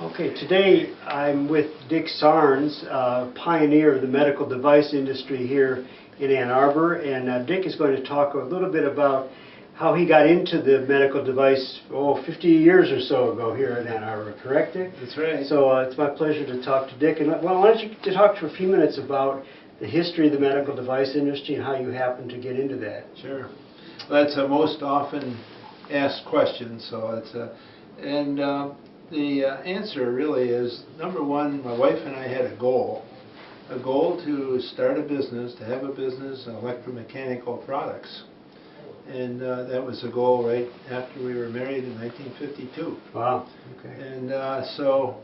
Okay, today I'm with Dick Sarnes, pioneer of the medical device industry here in Ann Arbor, and Dick is going to talk a little bit about how he got into the medical device, 50 years or so ago here in Ann Arbor, correct, Dick? That's right. So it's my pleasure to talk to Dick. And well, why don't you talk for a few minutes about the history of the medical device industry and how you happened to get into that? Sure. That's a most often asked question, so it's the answer really is, number one, my wife and I had a goal to start a business, to have a business in electromechanical products. And that was the goal right after we were married in 1952. Wow. Okay. And so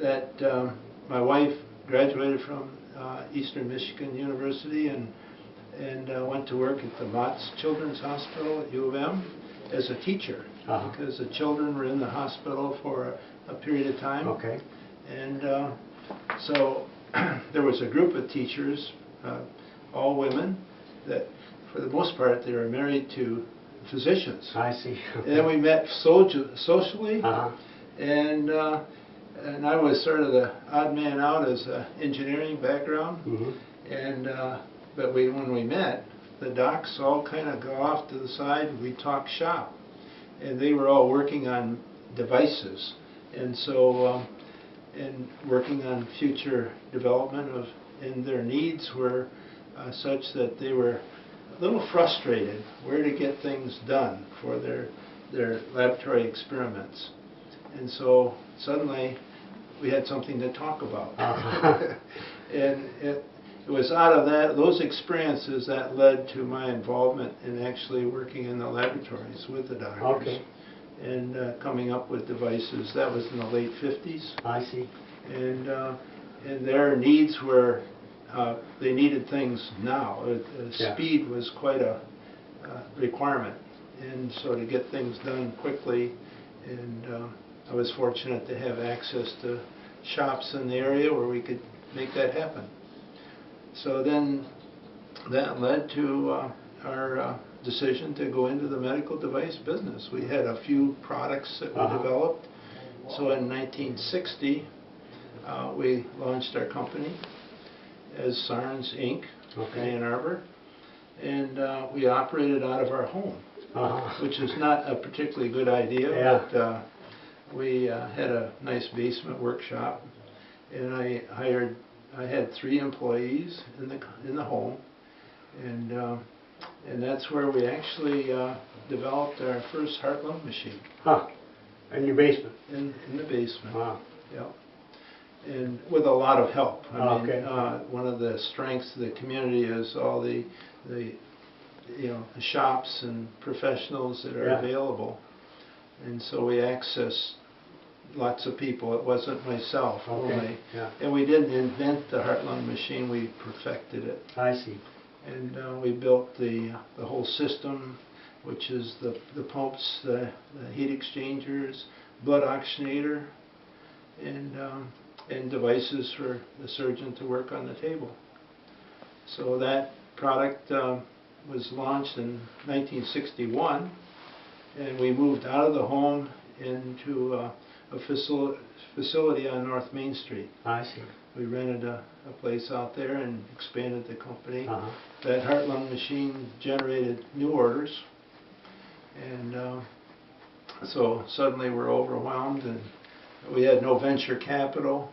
that my wife graduated from Eastern Michigan University and went to work at the Mott's Children's Hospital at U of M as a teacher, because the children were in the hospital for a period of time. Okay. And so there was a group of teachers, all women, that for the most part they were married to physicians. I see. Okay. And then we met socially, and I was sort of the odd man out as an engineering background. And but when we met, the docs all kind of go off to the side and we talk shop, and they were all working on devices, and so and working on future development of, and their needs were such that they were a little frustrated where to get things done for their laboratory experiments. And so suddenly we had something to talk about. And it was out of those experiences that led to my involvement in actually working in the laboratories with the doctors. Okay. And coming up with devices. That was in the late 50s. I see. And their needs were, they needed things now. Speed was quite a requirement, and so to get things done quickly, and I was fortunate to have access to shops in the area where we could make that happen. So then that led to our decision to go into the medical device business. We had a few products that we developed. So in 1960, we launched our company as Sarnes Inc. in Ann Arbor, and we operated out of our home, which is not a particularly good idea, but we had a nice basement workshop, and I had 3 employees in the home, and that's where we actually developed our first heart-lung machine. In your basement? In the basement. Wow. Yeah. And with a lot of help. I mean, Okay. one of the strengths of the community is all the shops and professionals that are available, and so we access lots of people. It wasn't myself only. And we didn't invent the heart-lung machine, we perfected it. I see. And we built the whole system, which is the pumps, the heat exchangers, blood oxygenator, and devices for the surgeon to work on the table. So that product was launched in 1961, and we moved out of the home into a facility on North Main Street. I see. We rented a place out there and expanded the company. That heart-lung machine generated new orders, and so suddenly we're overwhelmed, and we had no venture capital.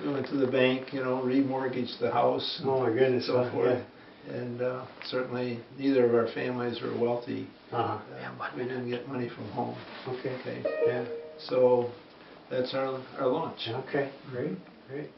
We went to the bank, remortgaged the house. Oh my goodness. So forth. And certainly neither of our families were wealthy. We didn't get money from home. Okay. So that's our launch. Okay, great, great.